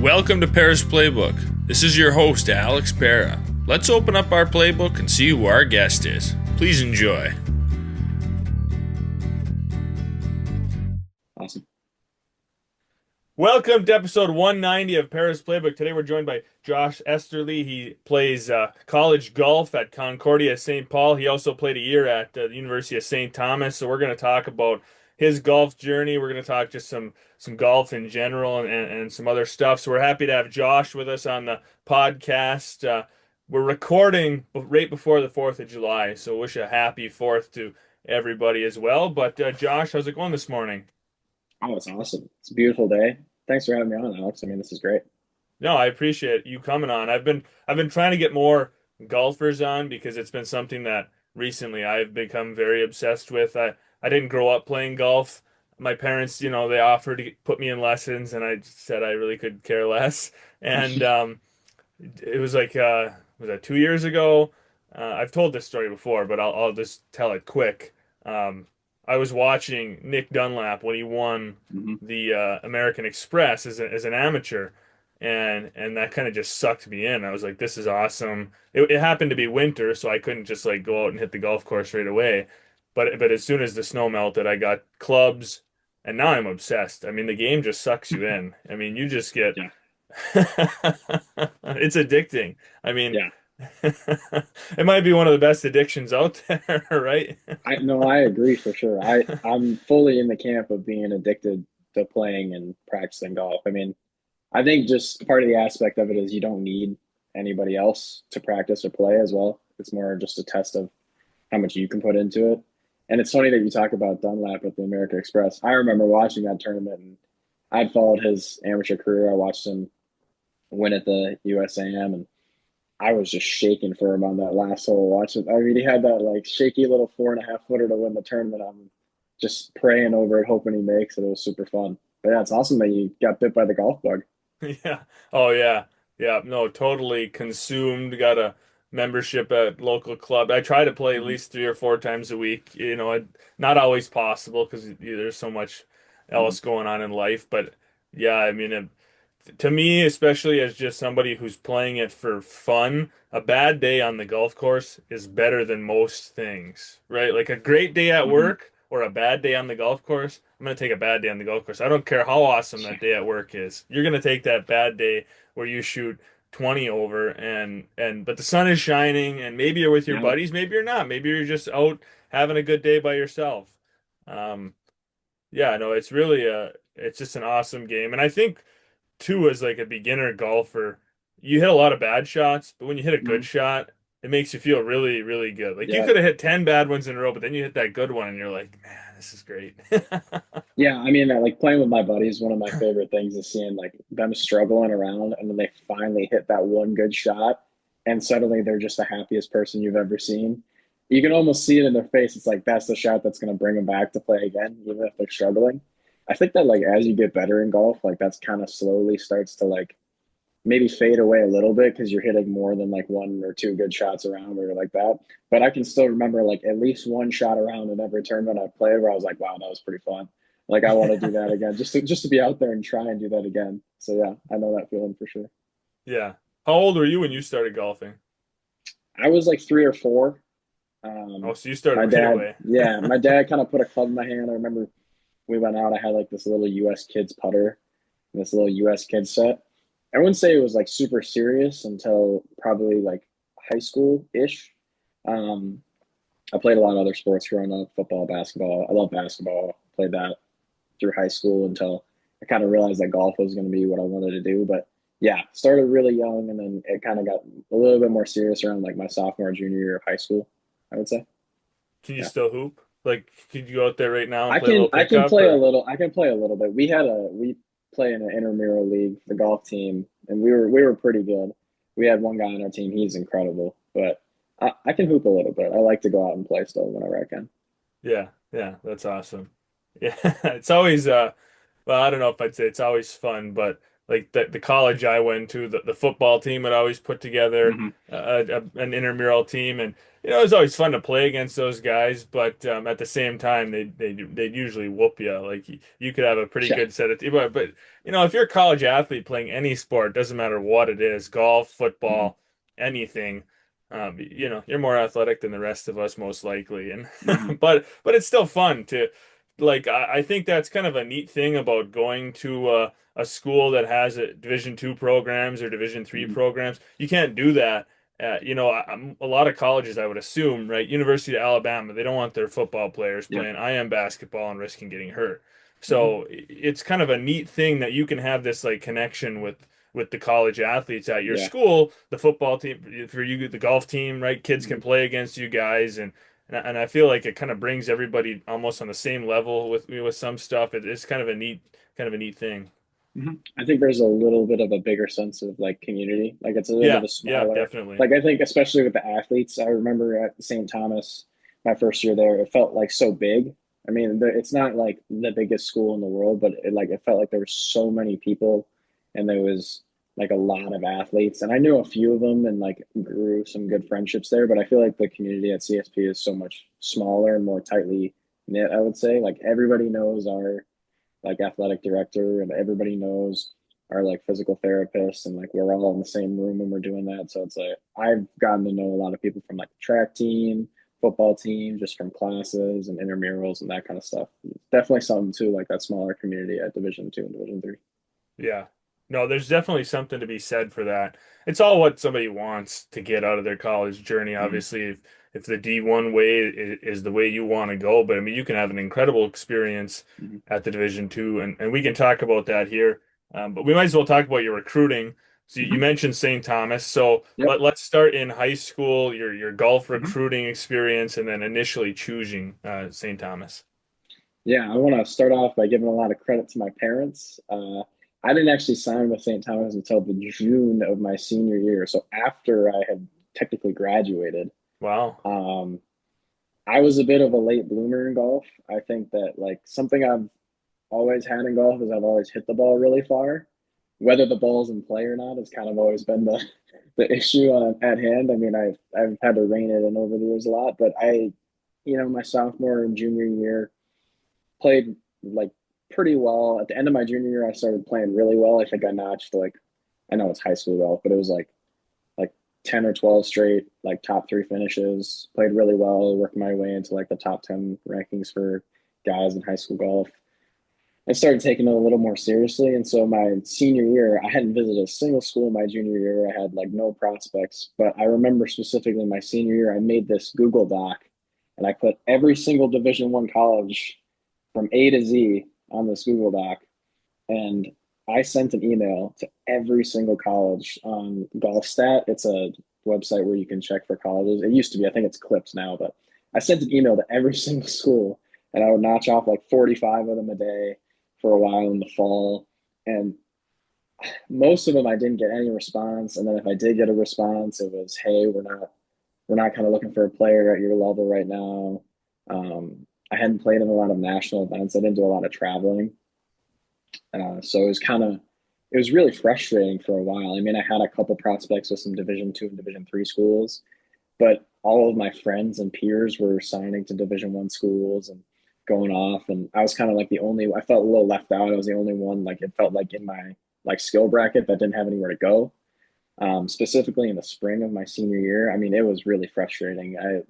Welcome to Pera's Playbook. This is your host, Alex Pera. Let's open up our playbook and see who our guest is. Please enjoy. Awesome. Welcome to episode 190 of Pera's Playbook. Today we're joined by Josh Esterley. He plays college golf at Concordia St. Paul. He also played a year at the University of St. Thomas. So we're going to talk about his golf journey. We're going to talk just some golf in general and some other stuff. So we're happy to have Josh with us on the podcast. We're recording right before the 4th of July. So wish a happy 4th to everybody as well. But Josh, how's it going this morning? Oh, it's awesome. It's a beautiful day. Thanks for having me on, Alex. I mean, this is great. No, I appreciate you coming on. I've been trying to get more golfers on because it's been something that recently I've become very obsessed with. I didn't grow up playing golf. My parents, they offered to put me in lessons, and I said I really could care less. And it was like was that 2 years ago? I've told this story before, but I'll just tell it quick. Um, I was watching Nick Dunlap when he won hmm the American Express as an amateur, and that kind of just sucked me in. I was like, this is awesome. It happened to be winter, so I couldn't just like go out and hit the golf course right away. But as soon as the snow melted, I got clubs, and now I'm obsessed. I mean, the game just sucks you in. I mean, you just get Yeah, it's addicting. I mean, yeah. it might be one of the best addictions out there, right? I agree for sure. I'm fully in the camp of being addicted to playing and practicing golf. I mean, I think just part of the aspect of it is you don't need anybody else to practice or play as well. It's more just a test of how much you can put into it. And it's funny that you talk about Dunlap at the American Express. I remember watching that tournament, and I'd followed his amateur career. I watched him win at the USAM, and I was just shaking for him on that last hole. Watching, I mean, he had that like shaky little 4.5 footer to win the tournament. I'm just praying over it, hoping he makes it. It was super fun. But yeah, it's awesome that you got bit by the golf bug. Yeah. Oh yeah. Yeah. No, totally consumed. Got a membership at local club. I try to play at hmm least 3 or 4 times a week. Not always possible because there's so much hmm else going on in life. But yeah, I mean, to me, especially as just somebody who's playing it for fun, a bad day on the golf course is better than most things, right? Like a great day at hmm work or a bad day on the golf course. I'm going to take a bad day on the golf course. I don't care how awesome that day at work is. You're going to take that bad day where you shoot 20 over but the sun is shining and maybe you're with your Yeah. buddies, maybe you're not. Maybe you're just out having a good day by yourself. Um, yeah, no, it's just an awesome game. And I think too, as like a beginner golfer, you hit a lot of bad shots, but when you hit a good hmm shot, it makes you feel really, really good. Like you Yeah. could have hit 10 bad ones in a row, but then you hit that good one and you're like, man, this is great. Yeah. I mean, like playing with my buddies, one of my favorite things is seeing like them struggling around and then they finally hit that one good shot and suddenly they're just the happiest person you've ever seen. You can almost see it in their face. It's like that's the shot that's going to bring them back to play again, even if they're struggling. I think that like as you get better in golf, like that's kind of slowly starts to like maybe fade away a little bit because you're hitting more than like one or two good shots around or like that. But I can still remember like at least one shot around in every tournament I played where I was like, wow, that was pretty fun. Like I want to do that again, just to be out there and try and do that again. So yeah, I know that feeling for sure. Yeah. How old were you when you started golfing? I was like 3 or 4. Oh, Um, so you started my right dad, away. yeah, my dad kind of put a club in my hand. I remember we went out. I had like this little U.S. kids putter, this little U.S. kids set. I wouldn't say it was like super serious until probably like high school ish. Um, I played a lot of other sports growing up, football, basketball. I love basketball. Played that through high school until I kind of realized that golf was going to be what I wanted to do. But yeah, started really young, and then it kind of got a little bit more serious around like my sophomore, junior year of high school. I would say, Can you yeah. still hoop? Like, could you go out there right now and I play a can little I can pickup play a or? little. I can play a little bit. We play in an intramural league, the golf team, and we were pretty good. We had one guy on our team. He's incredible, but I can hoop a little bit. I like to go out and play still whenever I can. Yeah, yeah, that's awesome. Yeah, it's always well, I don't know if I'd say it's always fun, but like the college I went to, the football team would always put together Hmm. an intramural team, and it was always fun to play against those guys. But at the same time, they'd usually whoop you. Like you could have a pretty Yeah. good set of team, but if you're a college athlete playing any sport, doesn't matter what it is, golf, Hmm. football, anything. You're more athletic than the rest of us most likely, and Hmm. but it's still fun to like I think that's kind of a neat thing about going to a school that has a Division 2 programs or Division 3 Hmm. programs. You can't do that. A lot of colleges, I would assume, right? University of Alabama, they don't want their football players Yep. playing IM basketball and risking getting hurt. Hmm. So it's kind of a neat thing that you can have this like connection with the college athletes at your Yeah. school, the football team, for you, the golf team, right? Kids can Hmm. play against you guys, and I feel like it kind of brings everybody almost on the same level with some stuff. It's kind of a neat thing. I think there's a little bit of a bigger sense of like community. Like it's a little bit Yeah, of a yeah, smaller. definitely. Like I think especially with the athletes, I remember at St. Thomas, my first year there, it felt like so big. I mean, it's not like the biggest school in the world, but it felt like there were so many people, and there was like a lot of athletes. And I knew a few of them, and like grew some good friendships there. But I feel like the community at CSP is so much smaller and more tightly knit. I would say like everybody knows our like athletic director and everybody knows our like physical therapists, and like we're all in the same room when we're doing that. So it's like I've gotten to know a lot of people from like the track team, football team, just from classes and intramurals and that kind of stuff. It's definitely something too, like that smaller community at Division 2 and Division 3. Yeah. No, there's definitely something to be said for that. It's all what somebody wants to get out of their college journey. Mm-hmm. Obviously, if the D1 way is the way you want to go, but I mean, you can have an incredible experience Mm-hmm. at the Division 2, and we can talk about that here. But we might as well talk about your recruiting. So you Mm-hmm. mentioned St. Thomas. So Yep. let's start in high school, your golf Mm-hmm. recruiting experience, and then initially choosing St. Thomas. Yeah, I want to start off by giving a lot of credit to my parents. I didn't actually sign with St. Thomas until the June of my senior year. So after I had technically graduated. Wow. Um, I was a bit of a late bloomer in golf. I think that like something I've always had in golf is I've always hit the ball really far. Whether the ball's in play or not has kind of always been the issue at hand. I mean, I've had to rein it in over the years a lot, but my sophomore and junior year played like pretty well. At the end of my junior year, I started playing really well. I think I notched like I know it's high school golf, but it was like 10 or 12 straight like top three finishes. Played really well, worked my way into like the top 10 rankings for guys in high school golf. I started taking it a little more seriously. And so my senior year, I hadn't visited a single school my junior year. I had like no prospects. But I remember specifically my senior year, I made this Google Doc and I put every single Division 1 college from A to Z on this Google Doc. And I sent an email to every single college on GolfStat. It's a website where you can check for colleges. It used to be, I think it's clipped now, but I sent an email to every single school and I would notch off like 45 of them a day for a while in the fall. And most of them I didn't get any response. And then if I did get a response, it was, hey, we're not kind of looking for a player at your level right now. I hadn't played in a lot of national events. I didn't do a lot of traveling. So it was really frustrating for a while. I mean, I had a couple prospects with some Division 2 and Division 3 schools, but all of my friends and peers were signing to Division 1 schools and going off, and I was kind of like the only. I felt a little left out. I was the only one. Like it felt like in my like skill bracket that didn't have anywhere to go. Specifically in the spring of my senior year, I mean, it was really frustrating. I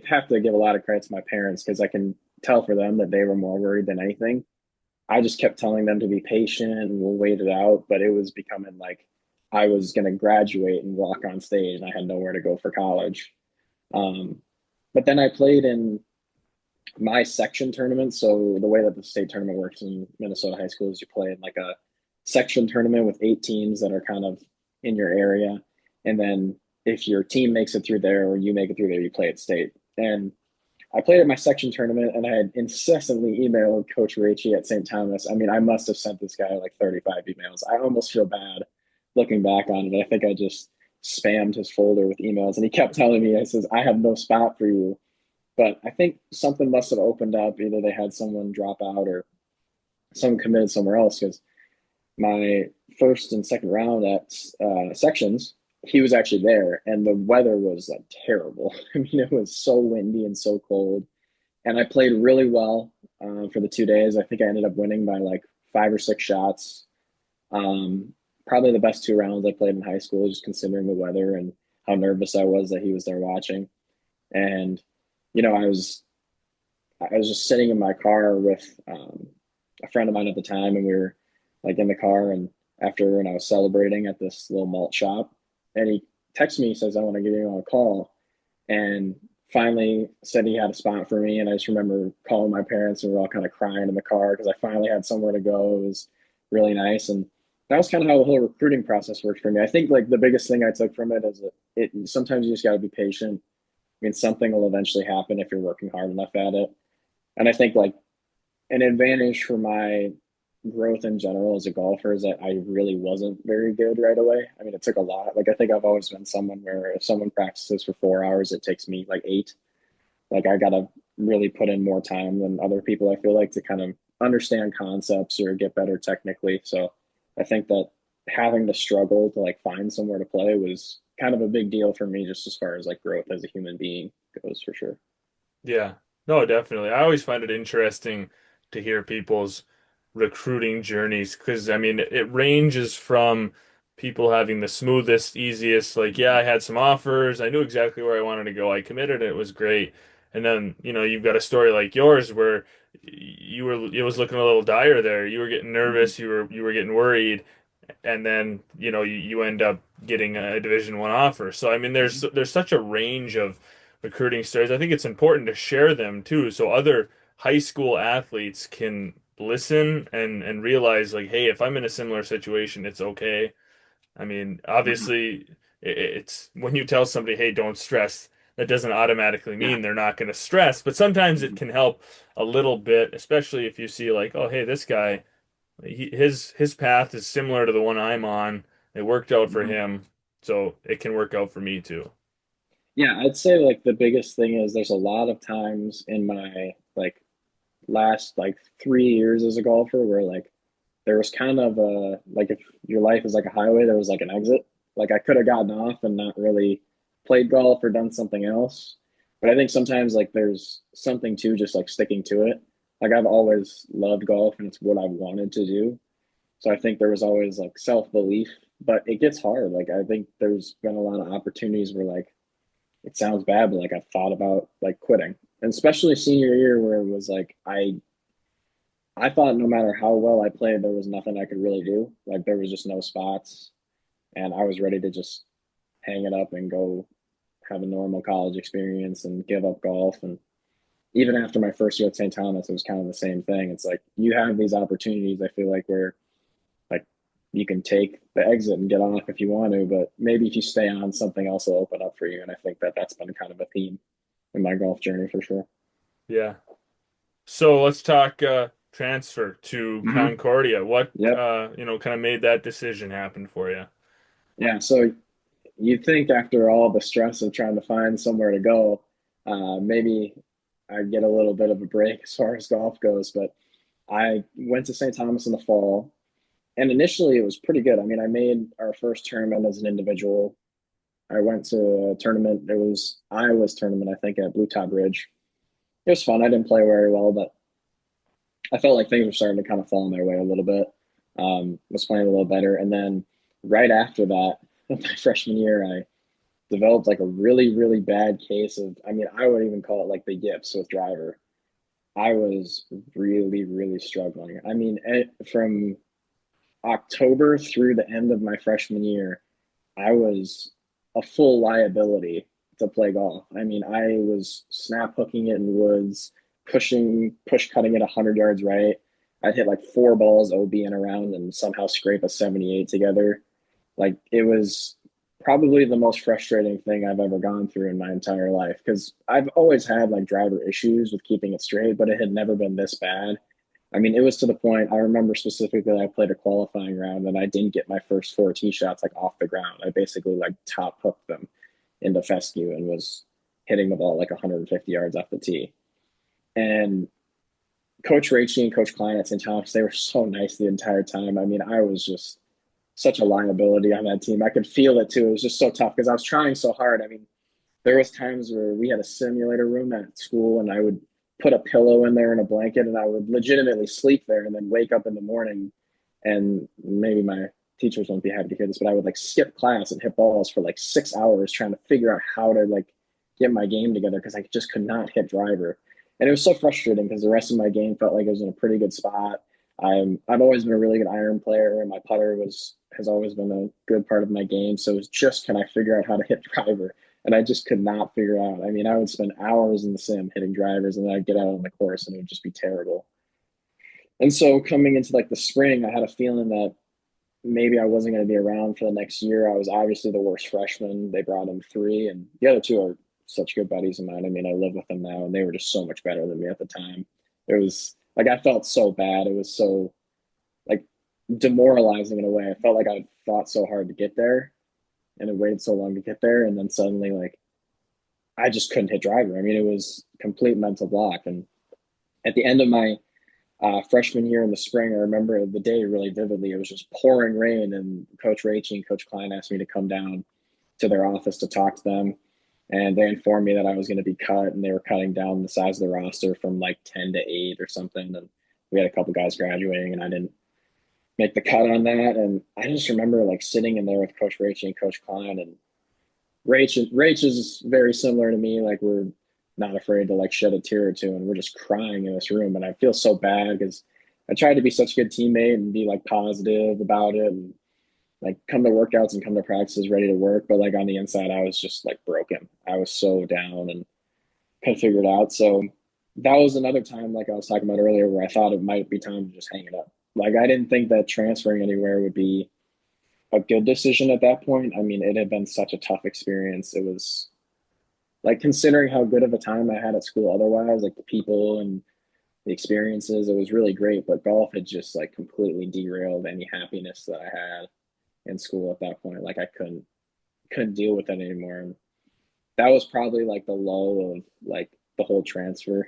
have to give a lot of credit to my parents because I can tell for them that they were more worried than anything. I just kept telling them to be patient and we'll wait it out. But it was becoming like I was going to graduate and walk on stage and I had nowhere to go for college. Um, but then I played in my section tournament. So the way that the state tournament works in Minnesota high school is you play in like a section tournament with 8 teams that are kind of in your area. And then if your team makes it through there or you make it through there, you play at state. And I played at my section tournament and I had incessantly emailed Coach Ricci at St. Thomas. I mean, I must have sent this guy like 35 emails. I almost feel bad looking back on it. I think I just spammed his folder with emails and he kept telling me, I says, I have no spot for you. But I think something must have opened up. Either they had someone drop out or someone committed somewhere else because my first and second round at sections, he was actually there, and the weather was like terrible. I mean, it was so windy and so cold, and I played really well for the 2 days. I think I ended up winning by like 5 or 6 shots. Um, Probably the best 2 rounds I played in high school, just considering the weather and how nervous I was that he was there watching. And I was just sitting in my car with a friend of mine at the time, and we were like in the car, and I was celebrating at this little malt shop, and he texts me, he says, "I want to give you on a call," and finally said he had a spot for me. And I just remember calling my parents, and we were all kind of crying in the car because I finally had somewhere to go. It was really nice, and that was kind of how the whole recruiting process worked for me. I think like the biggest thing I took from it is that it sometimes you just got to be patient. I mean, something will eventually happen if you're working hard enough at it. And I think like an advantage for my growth in general as a golfer is that I really wasn't very good right away. I mean, it took a lot. Like I think I've always been someone where if someone practices for 4 hours, it takes me like 8. Like I gotta really put in more time than other people, I feel like, to kind of understand concepts or get better technically. So I think that having to struggle to like find somewhere to play was kind of a big deal for me just as far as like growth as a human being goes for sure. Yeah. No, definitely. I always find it interesting to hear people's recruiting journeys because I mean it ranges from people having the smoothest, easiest, like, yeah, I had some offers, I knew exactly where I wanted to go, I committed, it was great. And then, you've got a story like yours where it was looking a little dire there. You were getting Mhm. nervous, you were getting worried, and then you end up getting a Division 1 offer. So I mean, Mhm. there's such a range of recruiting stories. I think it's important to share them too, so other high school athletes can listen and realize like, hey, if I'm in a similar situation, it's okay. I mean, Mhm. obviously, it's when you tell somebody, hey, don't stress. That doesn't automatically Yeah. mean they're not going to stress, but sometimes it Mhm. can help a little bit, especially if you see like, oh, hey, this guy his path is similar to the one I'm on. It worked out for Mhm. him, so it can work out for me too. Yeah, I'd say like the biggest thing is there's a lot of times in my like last like 3 years as a golfer where like there was kind of a like if your life is like a highway, there was like an exit. Like I could have gotten off and not really played golf or done something else. But I think sometimes like there's something to just like sticking to it. Like I've always loved golf and it's what I've wanted to do. So I think there was always like self-belief, but it gets hard. Like I think there's been a lot of opportunities where like it sounds bad, but like I've thought about like quitting. And especially senior year where it was like I thought no matter how well I played, there was nothing I could really do. Like there was just no spots, and I was ready to just hang it up and go have a normal college experience and give up golf. And even after my first year at St. Thomas, it was kind of the same thing. It's like you have these opportunities. I feel like where like you can take the exit and get off if you want to, but maybe if you stay on, something else will open up for you. And I think that that's been kind of a theme in my golf journey for sure. Yeah. So let's talk transfer to Mm-hmm. Concordia. What Yep. kind of made that decision happen for you? Yeah. So you'd think after all the stress of trying to find somewhere to go, maybe I'd get a little bit of a break as far as golf goes. But I went to St. Thomas in the fall, and initially it was pretty good. I mean, I made our first tournament as an individual. I went to a tournament. It was Iowa's tournament, I think, at Blue Top Ridge. It was fun. I didn't play very well, but I felt like things were starting to kind of fall in their way a little bit. Was playing a little better, and then right after that, my freshman year, I developed like a really, really bad case of, I mean, I would even call it like the yips with driver. I was really, really struggling. I mean, from October through the end of my freshman year, I was a full liability to play golf. I mean, I was snap hooking it in woods, push cutting it 100 yards right. I'd hit like 4 balls OB and around and somehow scrape a 78 together. Like it was probably the most frustrating thing I've ever gone through in my entire life because I've always had like driver issues with keeping it straight, but it had never been this bad. I mean, it was to the point I remember specifically I played a qualifying round and I didn't get my first 4 tee shots like off the ground. I basically like top hooked them into fescue and was hitting the ball like 150 yards off the tee. And Coach Rachy and Coach Klein at St. Thomas, they were so nice the entire time. I mean, I was just such a liability on that team. I could feel it too. It was just so tough because I was trying so hard. I mean, there was times where we had a simulator room at school, and I would put a pillow in there and a blanket, and I would legitimately sleep there, and then wake up in the morning, and maybe my teachers won't be happy to hear this, but I would like skip class and hit balls for like 6 hours trying to figure out how to like get my game together because I just could not hit driver. And it was so frustrating because the rest of my game felt like it was in a pretty good spot. I've always been a really good iron player, and my putter was has always been a good part of my game. So it was just, can I figure out how to hit driver? And I just could not figure out. I mean, I would spend hours in the sim hitting drivers, and then I'd get out on the course, and it would just be terrible. And so coming into like the spring, I had a feeling that maybe I wasn't going to be around for the next year. I was obviously the worst freshman. They brought in three, and the other two are such good buddies of mine. I mean, I live with them now, and they were just so much better than me at the time. It was like I felt so bad. It was so like demoralizing in a way. I felt like I fought so hard to get there, and it waited so long to get there, and then suddenly like I just couldn't hit driver. I mean, it was complete mental block. And at the end of my freshman year in the spring, I remember the day really vividly. It was just pouring rain, and Coach Rachy and Coach Klein asked me to come down to their office to talk to them. And they informed me that I was going to be cut, and they were cutting down the size of the roster from like 10 to 8 or something. And we had a couple guys graduating, and I didn't make the cut on that. And I just remember like sitting in there with Coach Rachy and Coach Klein, and Rach is very similar to me. Like we're not afraid to like shed a tear or two, and we're just crying in this room. And I feel so bad because I tried to be such a good teammate and be like positive about it, and like come to workouts and come to practices ready to work. But like on the inside, I was just like broken. I was so down and couldn't figure it out. So that was another time, like I was talking about earlier, where I thought it might be time to just hang it up. Like I didn't think that transferring anywhere would be a good decision at that point. I mean, it had been such a tough experience. It was like considering how good of a time I had at school otherwise, like the people and the experiences, it was really great. But golf had just like completely derailed any happiness that I had in school at that point. Like I couldn't deal with it anymore. And that was probably like the low of like the whole transfer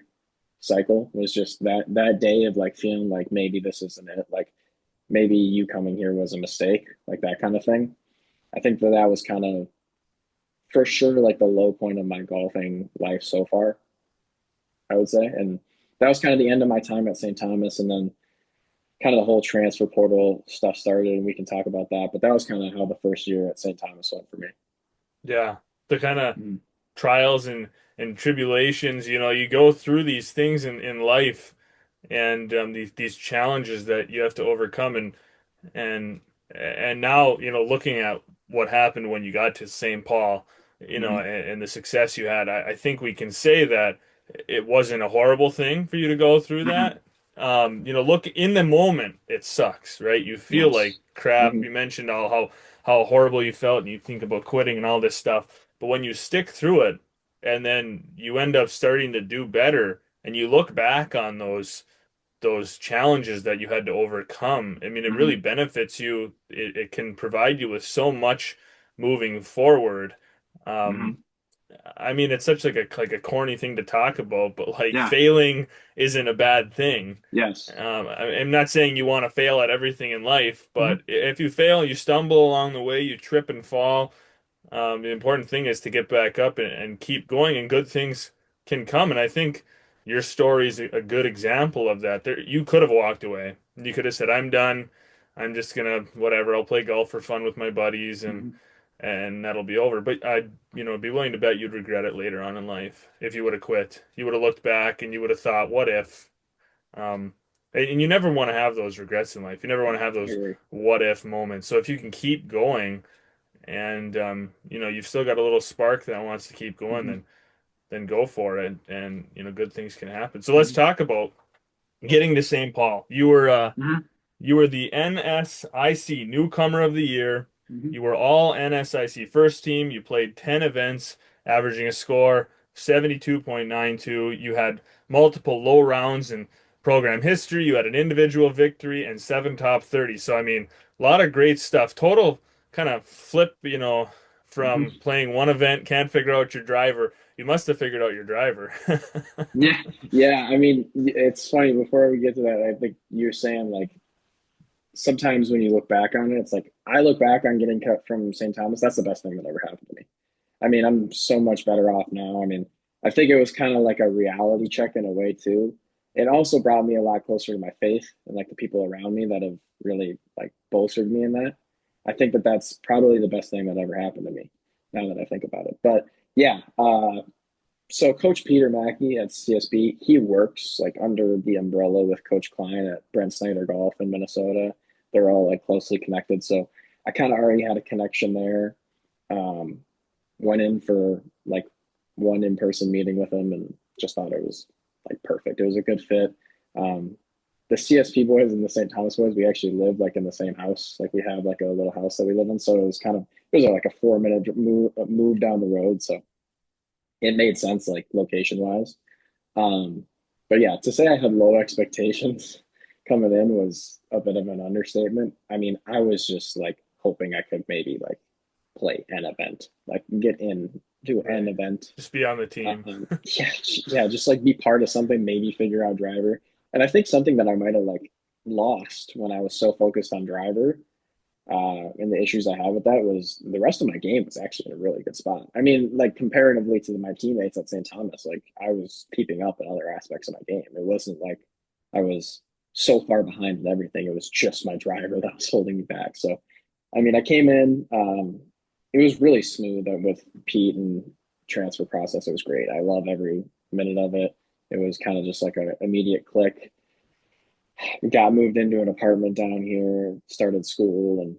cycle, was just that day of like feeling like maybe this isn't it. Like maybe you coming here was a mistake, like that kind of thing. I think that was kind of for sure like the low point of my golfing life so far, I would say. And that was kind of the end of my time at St. Thomas. And then kind of the whole transfer portal stuff started, and we can talk about that. But that was kind of how the first year at St. Thomas went for me. Yeah. The kind of Mm-hmm. trials and tribulations, you go through these things in life and these challenges that you have to overcome and and now, looking at what happened when you got to St. Paul, Mm-hmm. and the success you had, I think we can say that it wasn't a horrible thing for you to go through Mm-hmm. that. Look, in the moment, it sucks, right? You feel like Yes. crap. Mm-hmm. You mentioned how horrible you felt, and you think about quitting and all this stuff. But when you stick through it, and then you end up starting to do better, and you look back on those challenges that you had to overcome. I mean, it really Mm-hmm. benefits you. It can provide you with so much moving forward. Um, Mm-hmm. I mean, it's such like a corny thing to talk about, but like Yeah. failing isn't a bad thing. Yes. I'm not saying you want to fail at everything in life, Mm-hmm. but if you fail, you stumble along the way, you trip and fall. The important thing is to get back up and keep going, and good things can come. And I think your story is a good example of that. You could have walked away. You could have said, "I'm done. I'm just gonna whatever. I'll play golf for fun with my buddies, and Mm-hmm. that'll be over." But I'd be willing to bet you'd regret it later on in life if you would have quit. You would have looked back and you would have thought, "What if?" Um, and you never want to have those regrets in life. You never want to have I those agree. what if moments. So if you can keep going and you've still got a little spark that wants to keep going, Mm-hmm. then go for it, and good things can happen. So let's Mm-hmm. talk about getting to St. Paul. You were the NSIC Newcomer of the Year. Mm-hmm. You were all NSIC first team. You played 10 events, averaging a score 72.92. You had multiple low rounds in program history. You had an individual victory and seven top 30. So, I mean, a lot of great stuff. Total kind of flip, from Mm-hmm. playing one event, can't figure out your driver. You must have figured out your driver. Yeah, yeah. I mean, it's funny. Before we get to that, I think you're saying like sometimes when you look back on it, it's like I look back on getting cut from St. Thomas. That's the best thing that ever happened to me. I mean, I'm so much better off now. I mean, I think it was kind of like a reality check in a way too. It also brought me a lot closer to my faith and like the people around me that have really like bolstered me in that. I think that that's probably the best thing that ever happened to me now that I think about it. But yeah, so Coach Peter Mackey at CSB, he works like under the umbrella with Coach Klein at Brent Snyder Golf in Minnesota. They're all like closely connected. So I kind of already had a connection there. Um, Went in for like one in-person meeting with him and just thought it was like perfect. It was a good fit. Um, the CSP boys and the St. Thomas boys, we actually lived like in the same house. Like we have like a little house that we live in. So it was kind of, it was like a 4 minute move down the road. So it made sense like location wise. Um, but yeah, to say I had low expectations coming in was a bit of an understatement. I mean, I was just like hoping I could maybe like play an event, like get in do an Right. event. Just be on the team. Yeah, yeah, just like be part of something, maybe figure out driver. And I think something that I might have like lost when I was so focused on driver and the issues I had with that was the rest of my game was actually in a really good spot. I mean, like comparatively to my teammates at St. Thomas, like I was keeping up in other aspects of my game. It wasn't like I was so far behind in everything. It was just my driver that was holding me back. So, I mean, I came in. It was really smooth with Pete and transfer process. It was great. I love every minute of it. It was kind of just like an immediate click. Got moved into an apartment down here, started school, and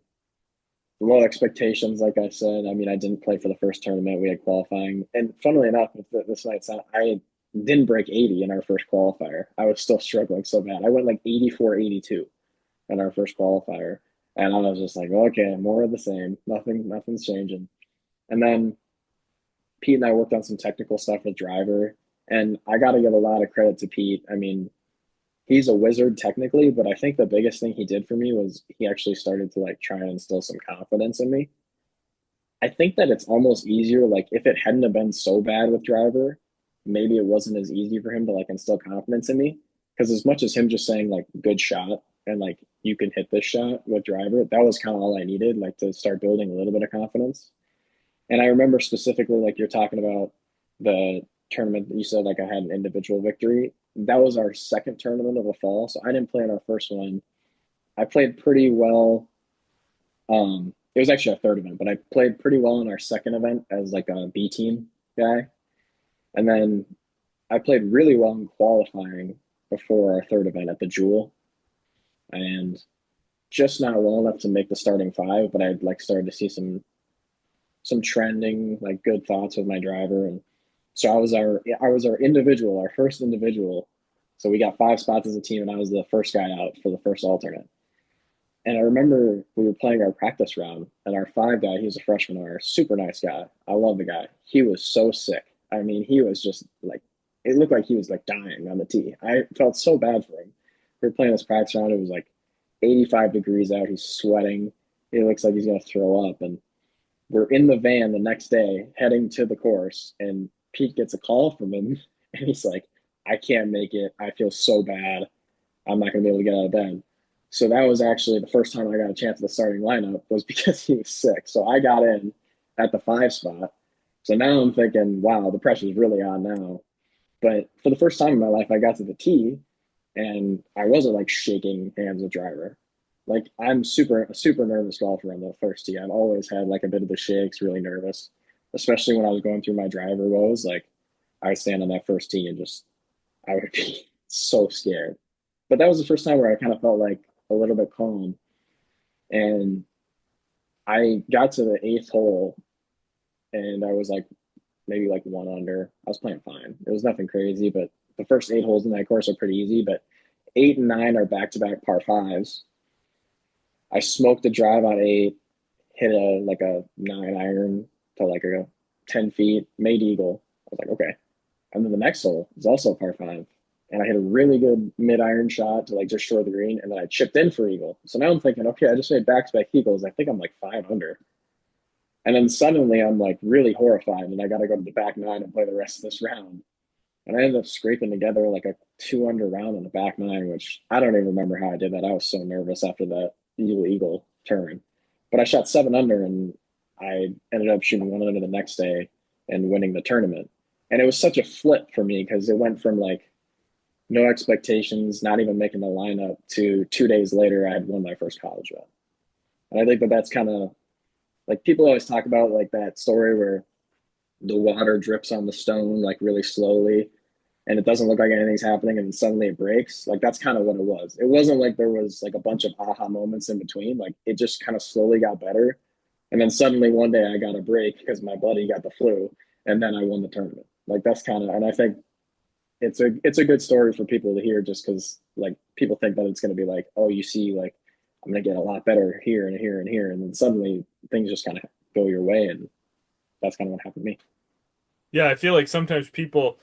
low expectations, like I said. I mean, I didn't play for the first tournament. We had qualifying. And funnily enough, this night's out, I didn't break 80 in our first qualifier. I was still struggling so bad. I went like 84, 82 in our first qualifier. And I was just like, okay, more of the same. Nothing's changing. And then Pete and I worked on some technical stuff with driver. And I got to give a lot of credit to Pete. I mean, he's a wizard technically, but I think the biggest thing he did for me was he actually started to like try and instill some confidence in me. I think that it's almost easier, like if it hadn't have been so bad with driver, maybe it wasn't as easy for him to like instill confidence in me. Because as much as him just saying like good shot and like you can hit this shot with driver, that was kind of all I needed, like to start building a little bit of confidence. And I remember specifically like you're talking about the tournament that you said like I had an individual victory. That was our second tournament of the fall. So I didn't play in our first one. I played pretty well. It was actually a third event, but I played pretty well in our second event as like a B team guy. And then I played really well in qualifying before our third event at the Jewel and just not well enough to make the starting five, but I'd like started to see some trending, like good thoughts with my driver. And so I was our individual, our first individual. So we got 5 spots as a team and I was the first guy out for the first alternate. And I remember we were playing our practice round, and our five guy, he was a freshman, our super nice guy. I love the guy. He was so sick. I mean, he was just like, it looked like he was like dying on the tee. I felt so bad for him. We were playing this practice round. It was like 85 degrees out. He's sweating. He looks like he's going to throw up. And we're in the van the next day heading to the course, and Pete gets a call from him, and he's like, I can't make it. I feel so bad. I'm not going to be able to get out of bed. So that was actually the first time I got a chance at the starting lineup was because he was sick. So I got in at the 5 spot. So now I'm thinking, wow, the pressure's really on now. But for the first time in my life, I got to the tee and I wasn't like shaking hands with driver. Like I'm super nervous golfer on the first tee. I've always had like a bit of the shakes, really nervous, especially when I was going through my driver woes. Like I stand on that first tee and just I would be so scared. But that was the first time where I kind of felt like a little bit calm. And I got to the eighth hole and I was like maybe like one under. I was playing fine. It was nothing crazy, but the first 8 holes in that course are pretty easy. But 8 and 9 are back to back par fives. I smoked the drive on 8, hit a like a 9 iron to like a 10 feet, made eagle. I was like, okay. And then the next hole is also a par five. And I hit a really good mid iron shot to like just short of the green. And then I chipped in for eagle. So now I'm thinking, okay, I just made back to back eagles. I think I'm like 5 under. And then suddenly I'm like really horrified and I got to go to the back nine and play the rest of this round. And I ended up scraping together like a 2 under round in the back nine, which I don't even remember how I did that. I was so nervous after that illegal turn. But I shot 7 under and I ended up shooting 1 under the next day and winning the tournament. And it was such a flip for me because it went from like no expectations, not even making the lineup, to 2 days later I had won my first college event. And I think that that's kind of like people always talk about like that story where the water drips on the stone like really slowly and it doesn't look like anything's happening and then suddenly it breaks. Like that's kind of what it was. It wasn't like there was like a bunch of aha moments in between. Like it just kind of slowly got better. And then suddenly one day I got a break because my buddy got the flu and then I won the tournament. Like that's kind of, and I think it's a good story for people to hear just because like people think that it's going to be like, oh, you see, like I'm going to get a lot better here and here and here. And then suddenly things just kind of go your way. And that's kind of what happened to me. Yeah, I feel like sometimes people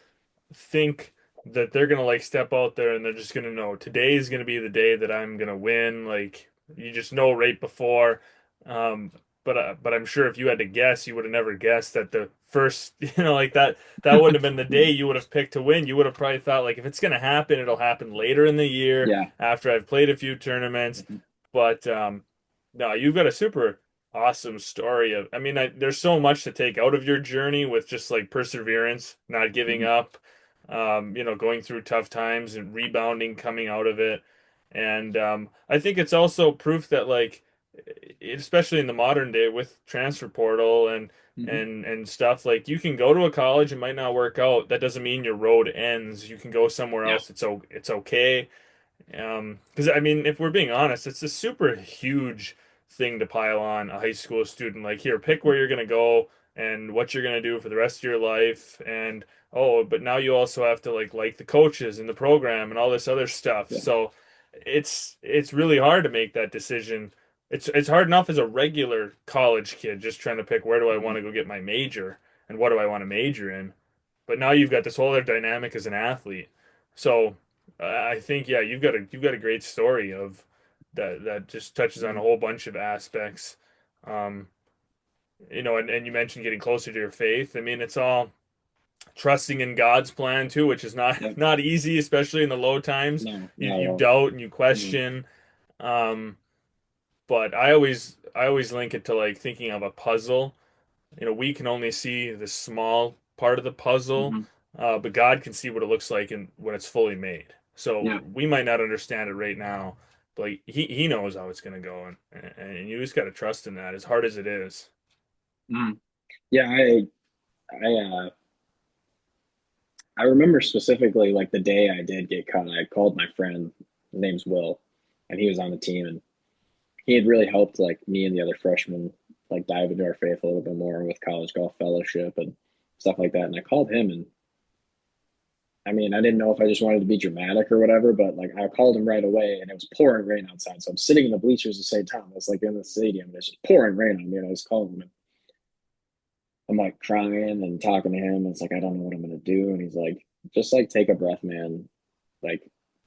think that they're gonna like step out there and they're just gonna know today is gonna be the day that I'm gonna win. Like you just know right before. Um, but I'm sure if you had to guess, you would have never guessed that the first, like that wouldn't have been the day you would have picked to win. You would have probably thought like if it's gonna happen, it'll happen later in the year Yeah. after I've played a few tournaments. Mhm. But no, you've got a super awesome story of. I mean, there's so much to take out of your journey with just like perseverance, not giving Mhm. up, going through tough times and rebounding, coming out of it. And I think it's also proof that like, especially in the modern day with transfer portal and Mhm. and stuff, like you can go to a college, it might not work out. That doesn't mean your road ends. You can go somewhere Yeah. else. It's okay. Because I mean, if we're being honest, it's a super huge thing to pile on a high school student. Like, here, pick where you're gonna go and what you're gonna do for the rest of your life. And oh, but now you also have to like the coaches and the program and all this other stuff. Yeah. So it's really hard to make that decision. It's hard enough as a regular college kid just trying to pick where do I want Mhm. to go get my major and what do I want to major in. But now you've got this whole other dynamic as an athlete. So I think yeah, you've got a great story of that just touches on a Mhm. whole bunch of aspects. Um, and you mentioned getting closer to your faith. I mean, it's all trusting in God's plan too, which is not Yep. not easy, especially in the low times. No, You not at you all. doubt and you Mhm. question. Um, but I always link it to like thinking of a puzzle. We can only see the small part of the puzzle, Mhm. but God can see what it looks like and when it's fully made. So Yeah. we might not understand it right now, but like, he knows how it's gonna go, and you just got to trust in that, as hard as it is. Mhm. Yeah. I remember specifically like the day I did get cut. I called my friend. His name's Will, and he was on the team, and he had really helped like me and the other freshmen like dive into our faith a little bit more with college golf fellowship and stuff like that. And I called him, and I mean, I didn't know if I just wanted to be dramatic or whatever, but like I called him right away, and it was pouring rain outside. So I'm sitting in the bleachers at St. Thomas, like in the stadium, and it's just pouring rain on me. And I was calling him, and I'm like crying and talking to him. And it's like I don't know what I'm gonna do, and he's like, just like take a breath, man. Like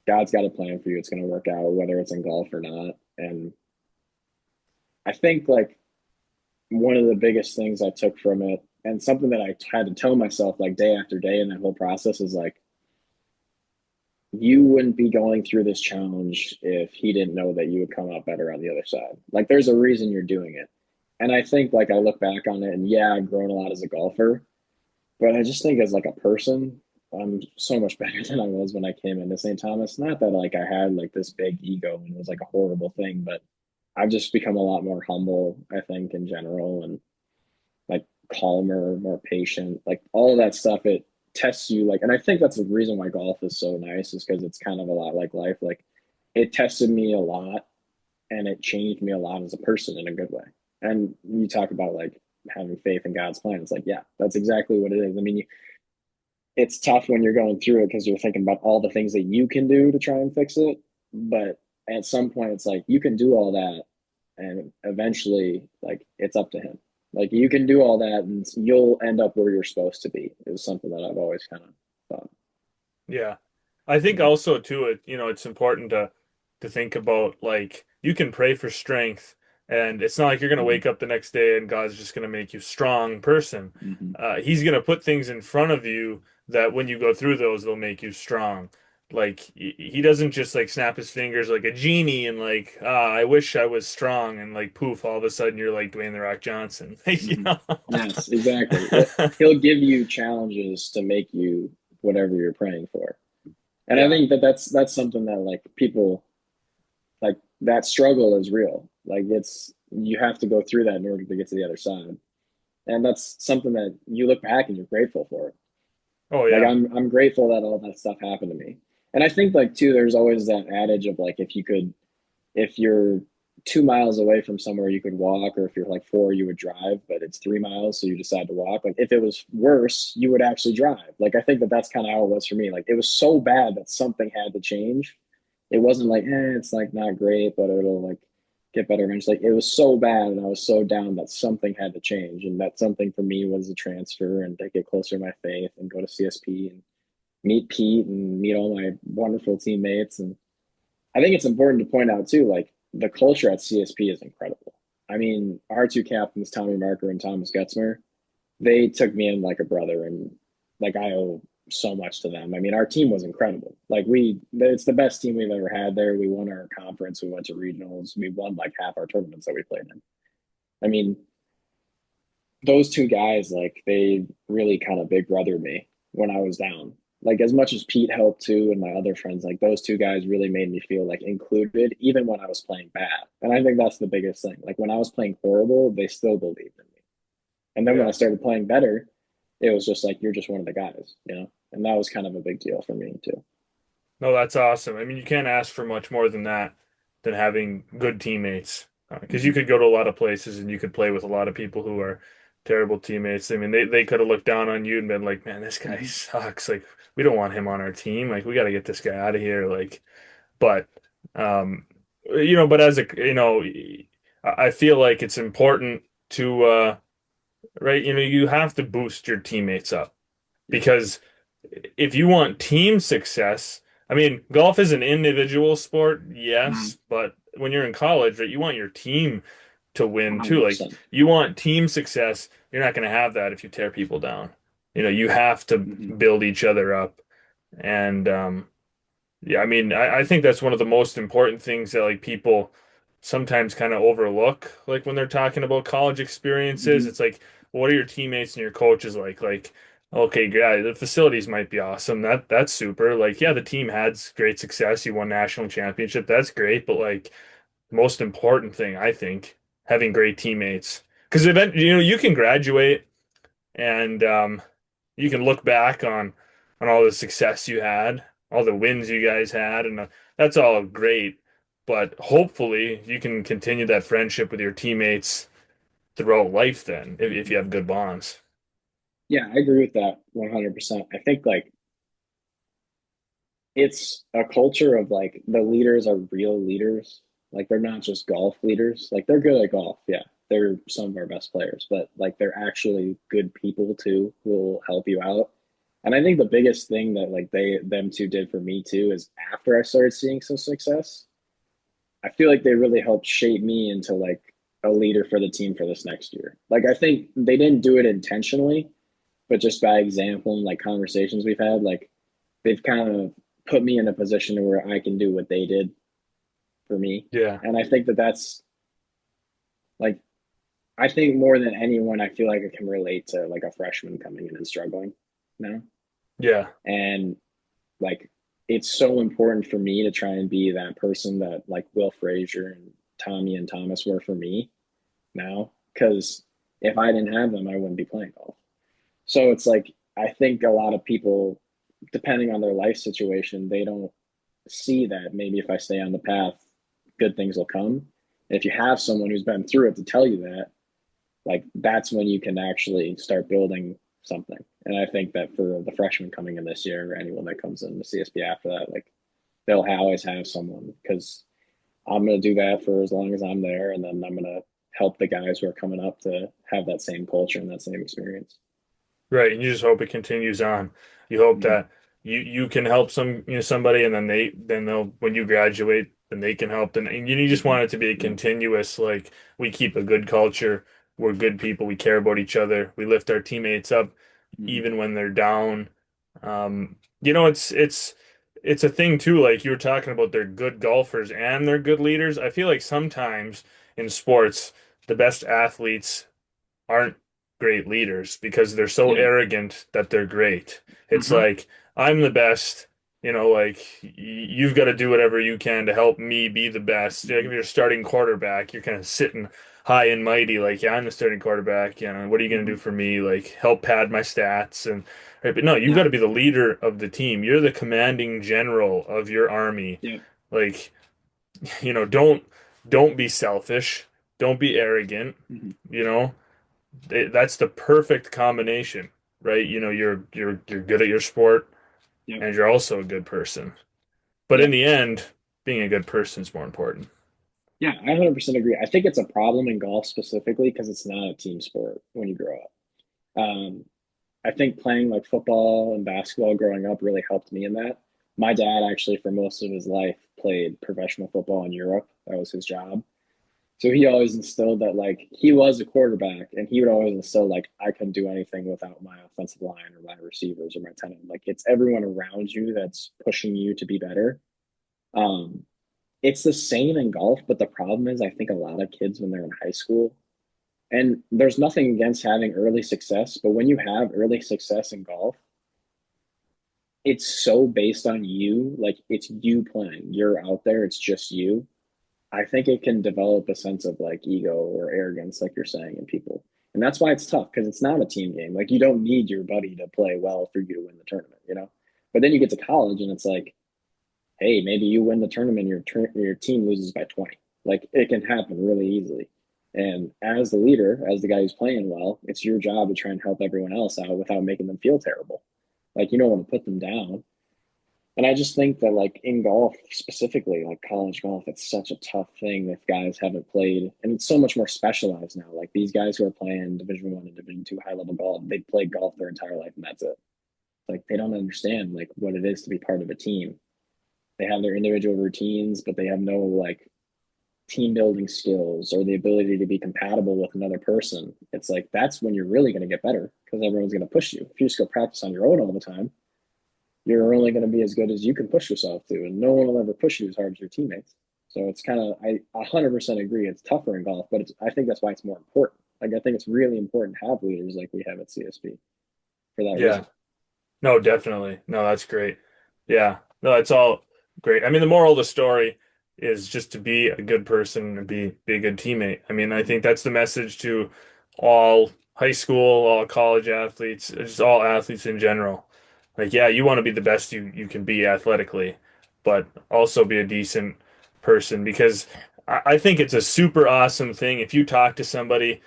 God's got a plan for you. It's gonna work out, whether it's in golf or not. And I think like one of the biggest things I took from it, and something that I had to tell myself like day after day in that whole process is like, you wouldn't be going through this challenge if he didn't know that you would come out better on the other side. Like, there's a reason you're doing it. And I think, like, I look back on it, and yeah, I've grown a lot as a golfer, but I just think as like a person, I'm so much better than I was when I came into St. Thomas. Not that like I had like this big ego and it was like a horrible thing, but I've just become a lot more humble, I think, in general, and like calmer, more patient, like all of that stuff. It tests you like, and I think that's the reason why golf is so nice is because it's kind of a lot like life. Like it tested me a lot and it changed me a lot as a person in a good way. And you talk about like having faith in God's plan. It's like, yeah, that's exactly what it is. I mean, it's tough when you're going through it because you're thinking about all the things that you can do to try and fix it. But at some point, it's like you can do all that, and eventually, like it's up to him. Like you can do all that, and you'll end up where you're supposed to be. Is something that I've always kind of thought. Yeah. I think Mhm. also too it's important to think about like you can pray for strength, And it's not like you're going to Hmm. wake up the next day and God's just going to make you a strong person. Hmm. He's going to put things in front of you that when you go through those, they'll make you strong. Like he doesn't just like snap his fingers like a genie and like, I wish I was strong and like poof, all of a sudden you're like Dwayne the Rock Johnson. You Hmm. know? Yes, exactly. He'll give you challenges to make you whatever you're praying for. And I Yeah. think that that's something that like people like that struggle is real. Like it's you have to go through that in order to get to the other side. And that's something that you look back and you're grateful for. Oh Like yeah. I'm grateful that all that stuff happened to me. And I think like too, there's always that adage of like if you're 2 miles away from somewhere you could walk, or if you're like four, you would drive, but it's 3 miles, so you decide to walk. Like if it was worse, you would actually drive. Like I think that that's kind of how it was for me. Like it was so bad that something had to change. It wasn't like, it's like not great, but it'll like get better eventually. Like it was so bad, and I was so down that something had to change, and that something for me was a transfer and to get closer to my faith and go to CSP and meet Pete and meet all my wonderful teammates. And I think it's important to point out too, like the culture at CSP is incredible. I mean, our two captains, Tommy Marker and Thomas Gutzmer, they took me in like a brother, and like I owe so much to them. I mean, our team was incredible. It's the best team we've ever had there. We won our conference. We went to regionals. We won like half our tournaments that we played in. I mean, those two guys, like they really kind of big brothered me when I was down. Like as much as Pete helped too, and my other friends, like those two guys really made me feel like included, even when I was playing bad. And I think that's the biggest thing. Like when I was playing horrible, they still believed in me. And then when I Yeah. started playing better, it was just like you're just one of the guys, you know. And that was kind of a big deal for me too. No, that's awesome. I mean, you can't ask for much more than that, than having good teammates. Because you Hmm. could go to a lot of places and you could play with a lot of people who are terrible teammates. I mean, they could have looked down on you and been like, man, this guy Hmm. sucks. Like, we don't want him on our team. Like, we got to get this guy out of here. Like, but, but as I feel like it's important to, right, you have to boost your teammates up Yeah. because if you want team success, I mean, golf is an individual sport, Hmm. yes, but when you're in college, right, you want your team to win too. Like 100%. you want team success. You're not going to have that if you tear people down. You have to Hmm. build each other up. And yeah, I mean, I think that's one of the most important things that like people sometimes kind of overlook, like when they're talking about college experiences. Hmm. It's like, what are your teammates and your coaches like? Like, okay, yeah, the facilities might be awesome. That's super. Like, yeah, the team had great success. You won national championship. That's great. But like, most important thing, I think, having great teammates. Because you can graduate and you can look back on all the success you had, all the wins you guys had, and that's all great. But hopefully, you can continue that friendship with your teammates throughout life. Then, if you have good bonds. Yeah, I agree with that 100%. I think like it's a culture of like the leaders are real leaders. Like they're not just golf leaders. Like they're good at golf. Yeah. They're some of our best players, but like they're actually good people too who will help you out. And I think the biggest thing that like them two did for me too is after I started seeing some success, I feel like they really helped shape me into like a leader for the team for this next year. Like I think they didn't do it intentionally, but just by example and like conversations we've had, like they've kind of put me in a position where I can do what they did for me. Yeah, And I think that that's like, I think more than anyone, I feel like I can relate to like a freshman coming in and struggling now. yeah, And like, it's so important for me to try and be that person that like Will Frazier and Tommy and Thomas were for me now. Because if I didn't have them, I wouldn't be playing golf. So it's like, I think a lot of people, depending on their life situation, they don't see that maybe if I stay on the path, good things will come. And if you have someone who's been through it to tell you that, like that's when you can actually start building something. And I think that for the freshmen coming in this year, or anyone that comes in the CSB after that, like they'll always have someone because I'm going to do that for as long as I'm there. And then I'm going to help the guys who are coming up to have that same culture and that same experience. right. And you just hope it continues on. You hope Mm-hmm. that you can help somebody, and then they'll when you graduate. then they can help. And you just Hmm. want it to be a Yep. continuous, like we keep a good culture. We're good people. We care about each other. We lift our teammates up Hmm. even when they're down. It's a thing too. Like you were talking about, they're good golfers and they're good leaders. I feel like sometimes in sports, the best athletes aren't great leaders because they're so Yeah. arrogant that they're great. It's Uh-huh. like, I'm the best, like you've got to do whatever you can to help me be the best. Like Hmm. if you're a starting quarterback, you're kind of sitting high and mighty, like, yeah, I'm the starting quarterback. What are you going to Hmm. do for me? Like, help pad my stats and right, but no, you've Yeah. got to be the leader of the team. You're the commanding general of your army. Yep. Like, don't be selfish. Don't be arrogant. Hmm. You know, that's the perfect combination, right? You're good at your sport Yep. and you're also a good person. But in Yep. the end, being a good person is more important. Yeah, I 100% agree. I think it's a problem in golf specifically because it's not a team sport when you grow up. Um, I think playing like football and basketball growing up really helped me in that. My dad actually, for most of his life, played professional football in Europe. That was his job. So he always instilled that like he was a quarterback and he would always instill like I couldn't do anything without my offensive line or my receivers or my tight end. Like it's everyone around you that's pushing you to be better. Um, it's the same in golf, but the problem is I think a lot of kids when they're in high school, and there's nothing against having early success, but when you have early success in golf, it's so based on you, like it's you playing. You're out there, it's just you. I think it can develop a sense of like ego or arrogance, like you're saying, in people. And that's why it's tough because it's not a team game. Like you don't need your buddy to play well for you to win the tournament, you know? But then you get to college and it's like, hey, maybe you win the tournament, your team loses by 20. Like it can happen really easily. And as the leader, as the guy who's playing well, it's your job to try and help everyone else out without making them feel terrible. Like you don't want to put them down. And I just think that like in golf specifically, like college golf, it's such a tough thing if guys haven't played, and it's so much more specialized now. Like these guys who are playing Division One and Division Two high level golf, they played golf their entire life and that's it. Like they don't understand like what it is to be part of a team. They have their individual routines, but they have no like team building skills or the ability to be compatible with another person. It's like that's when you're really going to get better because everyone's going to push you. If you just go practice on your own all the time, you're only going to be as good as you can push yourself to, and no one will ever push you as hard as your teammates. So it's kind of I 100% agree. It's tougher in golf, but I think that's why it's more important. Like I think it's really important to have leaders like we have at CSP for that Yeah. reason. No, definitely. No, that's great. Yeah. No, it's all great. I mean, the moral of the story is just to be a good person and be a good teammate. I mean, I Mm-hmm. think that's the message to all high school, all college athletes, just all athletes in general. Like, yeah, you want to be the best you can be athletically, but also be a decent person because I think it's a super awesome thing if you talk to somebody.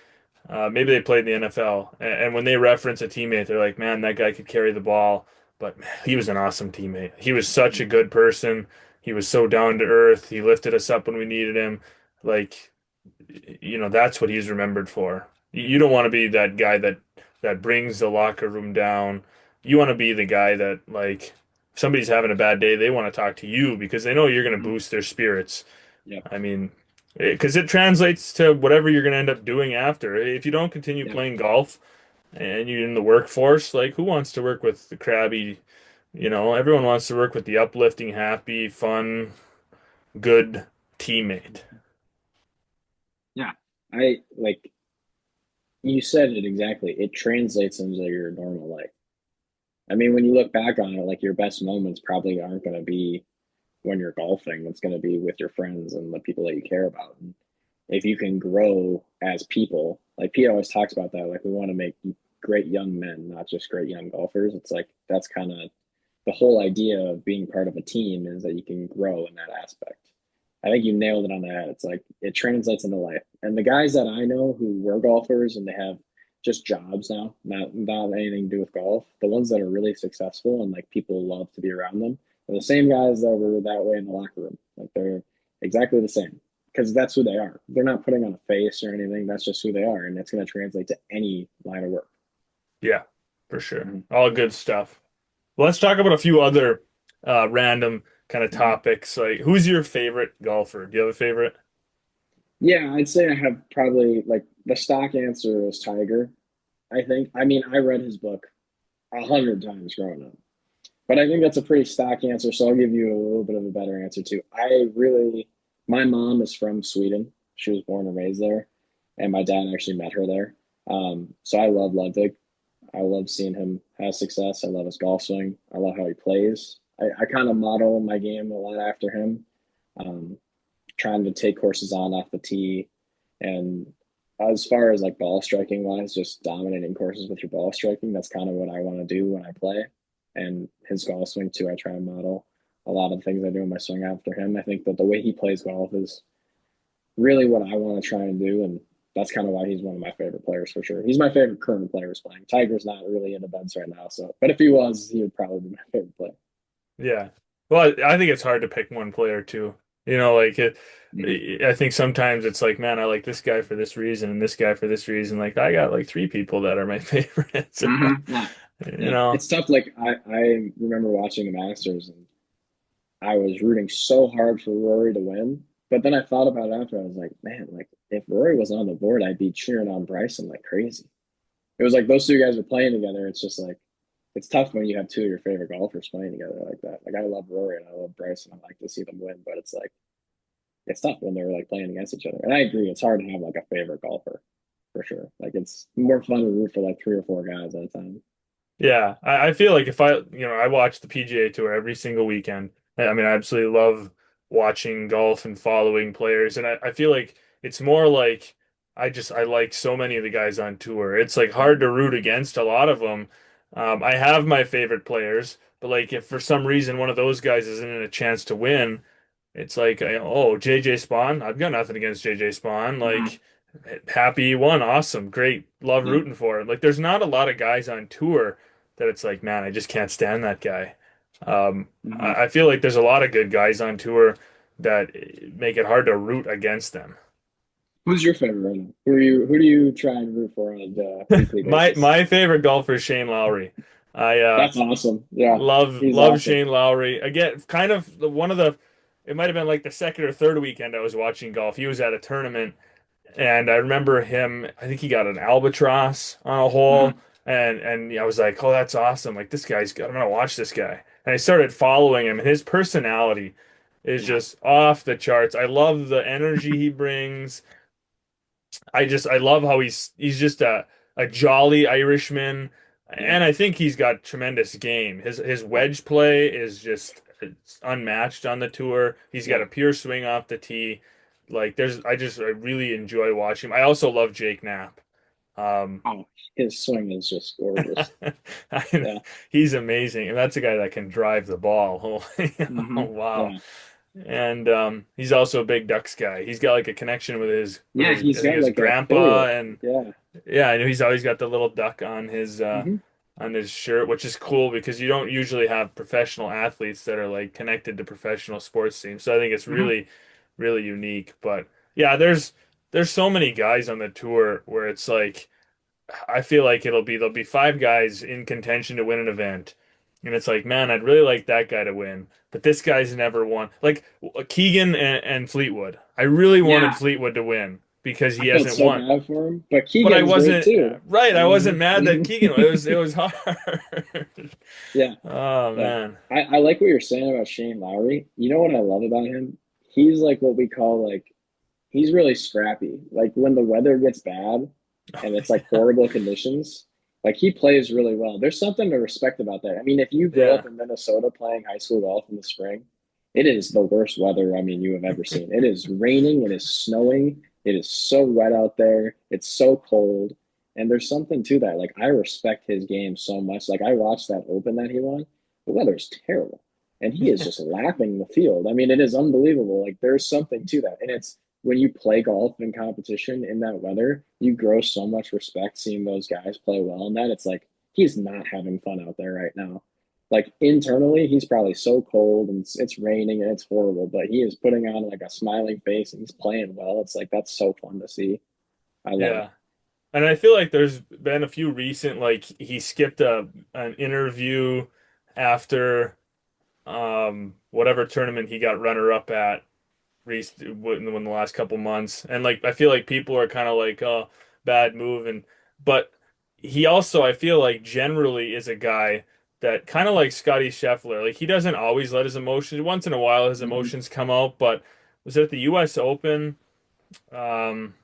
Maybe they played in the NFL, and when they reference a teammate, they're like, "Man, that guy could carry the ball, but man, he was an awesome teammate. He was such a good person. He was so down to earth. He lifted us up when we needed him. Like, that's what he's remembered for. You don't want to be that guy that brings the locker room down. You want to be the guy that, like, if somebody's having a bad day, they want to talk to you because they know you're going to Mm-hmm. boost their spirits. Yep. I mean, because it translates to whatever you're going to end up doing after. If you don't continue Yep. playing golf and you're in the workforce, like who wants to work with the crabby, everyone wants to work with the uplifting, happy, fun, good teammate. Yeah. I like you said it exactly. It translates into your normal life. I mean, when you look back on it, like your best moments probably aren't going to be when you're golfing. It's going to be with your friends and the people that you care about. And if you can grow as people, like Pete always talks about that, like we want to make great young men, not just great young golfers. It's like that's kind of the whole idea of being part of a team is that you can grow in that aspect. I think you nailed it on the head. It's like it translates into life. And the guys that I know who were golfers and they have just jobs now, not anything to do with golf, the ones that are really successful and like people love to be around them, are the same guys that were that way in the locker room. Like they're exactly the same because that's who they are. They're not putting on a face or anything. That's just who they are, and it's going to translate to any line of work. Yeah, for sure. Mm-hmm. All good stuff. Well, let's talk about a few other random kind of Mhm. topics. Like, who's your favorite golfer? Do you have a favorite? Yeah, I'd say I have probably like the stock answer is Tiger. I think. I mean, I read his book 100 times growing up, but I think that's a pretty stock answer. So I'll give you a little bit of a better answer too. My mom is from Sweden. She was born and raised there, and my dad actually met her there. So I love Ludwig. I love seeing him have success. I love his golf swing. I love how he plays. I kind of model my game a lot after him. Um, Trying to take courses on off the tee. And as far as like ball striking wise, just dominating courses with your ball striking, that's kind of what I want to do when I play. And his golf swing too, I try and model a lot of the things I do in my swing after him. I think that the way he plays golf is really what I want to try and do. And that's kind of why he's one of my favorite players for sure. He's my favorite current players playing. Tiger's not really in the beds right now. So, but if he was, he would probably be my favorite player. Yeah. Well, I think it's hard to pick one player too. You know, like Mm-hmm. I think sometimes it's like, man, I like this guy for this reason and this guy for this reason. Like I got like three people that are my favorites. Mm-hmm. Yeah. You Yeah. know. It's tough. Like I remember watching the Masters and I was rooting so hard for Rory to win. But then I thought about it after. I was like, man, like if Rory was on the board, I'd be cheering on Bryson like crazy. It was like those two guys were playing together. It's just like it's tough when you have two of your favorite golfers playing together like that. Like I love Rory and I love Bryson. I like to see them win, but it's like it's tough when they're like playing against each other. And I agree, it's hard to have like a favorite golfer for sure. Like it's more fun to root for like three or four guys at a time. Yeah, I feel like if I watch the PGA Tour every single weekend. I mean, I absolutely love watching golf and following players, and I feel like it's more like I like so many of the guys on tour. It's like hard to root against a lot of them. I have my favorite players, but like if for some reason one of those guys isn't in a chance to win, it's like, oh, JJ Spawn. I've got nothing against JJ Spawn. Mm-hmm. Like, happy he won. Awesome. Great. Love Yeah. rooting for him. Like, there's not a lot of guys on tour that it's like, man, I just can't stand that guy. Mm-hmm. I feel like there's a lot of good guys on tour that make it hard to root against them. Who's your favorite right now? Who do you try and root for on a weekly My basis? my favorite golfer is Shane Lowry. I That's awesome. Yeah. He's love awesome. Shane Lowry. Again, kind of one of the it might have been like the second or third weekend I was watching golf. He was at a tournament. And I remember him, I think he got an albatross on a hole. Mm-hmm. And I was like, oh, that's awesome. Like this guy's good. I'm gonna watch this guy. And I started following him, and his personality is Yeah. just off the charts. I love the energy he brings. I love how he's just a jolly Irishman. Yeah. And I think he's got tremendous game. His wedge play is just it's unmatched on the tour. He's got Yeah. a pure swing off the tee. Like I really enjoy watching him. I also love Jake Knapp. Um, Oh, his swing is just gorgeous. I, Yeah. he's amazing, and that's a guy that can drive the ball. Oh, Mm-hmm. wow. Yeah. And he's also a big Ducks guy. He's got like a connection with his Yeah. I He's think got his like an grandpa, affiliate. and Yeah. yeah, I know he's always got the little duck Mm-hmm. on his shirt, which is cool because you don't usually have professional athletes that are like connected to professional sports teams. So I think it's Mm-hmm. really unique. But yeah, there's so many guys on the tour where it's like I feel like there'll be five guys in contention to win an event. And it's like, man, I'd really like that guy to win, but this guy's never won. Like Keegan and Fleetwood. I really wanted Yeah. Fleetwood to win because he I felt hasn't so won. bad for him, but But I Keegan's great wasn't too. right. I wasn't mad that Mm-hmm. Keegan. It was hard. Yeah. Oh Yeah. man. I like what you're saying about Shane Lowry. You know what I love about him? He's like what we call like he's really scrappy. Like when the weather gets bad and it's like horrible conditions, like he plays really well. There's something to respect about that. I mean, if you grow Yeah. up in Minnesota playing high school golf in the spring, it is the worst weather I mean you have ever seen. It is raining, it is snowing, it is so wet out there, it's so cold. And there's something to that. Like I respect his game so much. Like I watched that open that he won. The weather's terrible. And he is Yeah. just lapping the field. I mean, it is unbelievable. Like there's something to that. And it's when you play golf in competition in that weather, you grow so much respect seeing those guys play well in that. It's like he's not having fun out there right now. Like internally, he's probably so cold and it's raining and it's horrible, but he is putting on like a smiling face and he's playing well. It's like that's so fun to see. I love it. Yeah. And I feel like there's been a few recent like he skipped a an interview after. whatever tournament he got runner up at in the last couple months. And like I feel like people are kind of like, oh, bad move. And but he also, I feel like, generally is a guy that kind of like Scotty Scheffler. Like he doesn't always let his emotions. Once in a while, his Hmm. emotions come out. But was it at the U.S. Open? Um,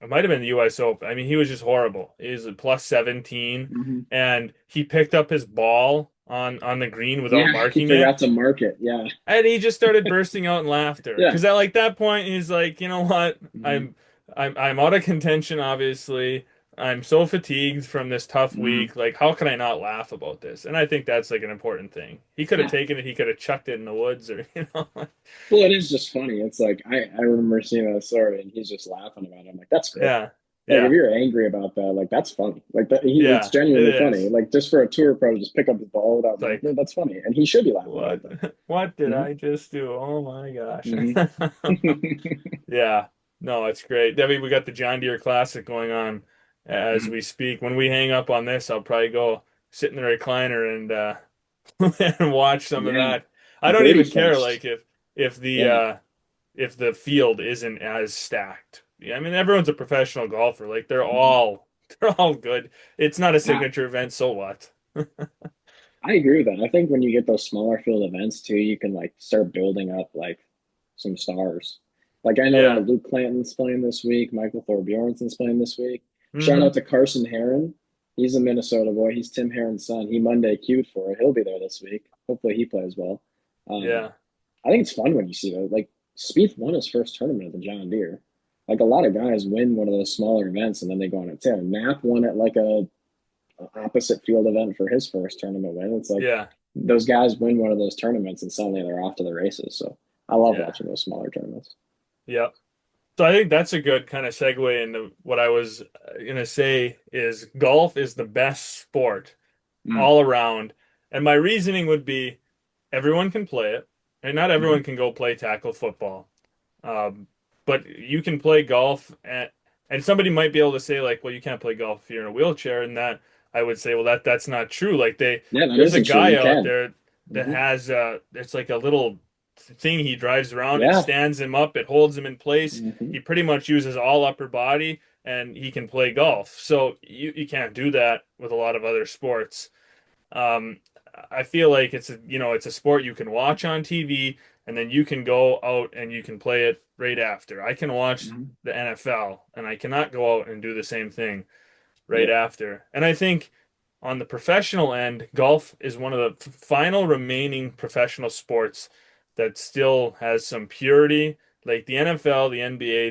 it might have been the U.S. Open. I mean, he was just horrible. He was a plus 17, Hmm. and he picked up his ball on the green without Yeah, he marking it. forgot to mark it. Yeah, And he just started bursting out in laughter yeah. because at like that point he's like, you know what? Hmm. I'm out of contention, obviously. I'm so fatigued from this tough Hmm. week. Like, how can I not laugh about this? And I think that's like an important thing. He could have Yeah. taken it, he could have chucked it in the woods or you know. Well, it is just funny. It's like I remember seeing that story and he's just laughing about it. I'm like, that's great. Yeah. Like if Yeah. you're angry about that, like that's funny. Like it's Yeah, it genuinely funny. is. Like just for a tour pro to just pick up the ball without It's like, marking it, that's funny. And he should be laughing what about that. what did Hmm. I just do? Oh my gosh. Hmm. Yeah, no, it's great. Debbie, we got the John Deere Classic going on as we speak. When we hang up on this, I'll probably go sit in the recliner and and watch some of Yeah, that. I don't Birdie even care Fest. like if the Yeah. if the field isn't as stacked. Yeah, I mean everyone's a professional golfer. Like Hmm. they're all good. It's not a I, signature event, so what? I agree with that. I think when you get those smaller field events too, you can like start building up like some stars. Like I know Yeah. Luke Clanton's playing this week, Michael Thorbjornsen's playing this week. Shout out Hmm. to Carson Heron. He's a Minnesota boy. He's Tim Heron's son. He Monday queued for it. He'll be there this week. Hopefully he plays well. Um, Yeah. I think it's fun when you see those. Like Spieth won his first tournament at the John Deere. Like a lot of guys win one of those smaller events and then they go on a tear. Knapp won at like a opposite field event for his first tournament win. It's like Yeah. those guys win one of those tournaments and suddenly they're off to the races. So I love Yeah. watching those smaller tournaments. Yeah. So I think that's a good kind of segue into what I was gonna say is golf is the best sport Mm. all around. And my reasoning would be everyone can play it, and not everyone Hmm. can go play tackle football. Um, but you can play golf and somebody might be able to say like, well, you can't play golf if you're in a wheelchair, and that I would say, well, that's not true. Like Yeah, that there's a isn't true. guy You out can. there that Hmm. has it's like a little thing he drives around. It Yeah. stands him up, it holds him in place. Hmm. He pretty much uses all upper body, and he can play golf. So you can't do that with a lot of other sports. Um, I feel like it's a sport you can watch on TV and then you can go out and you can play it right after. I can watch Hmm. the NFL and I cannot go out and do the same thing right Yep. after. And I think on the professional end, golf is one of the final remaining professional sports that still has some purity. Like the NFL, the NBA,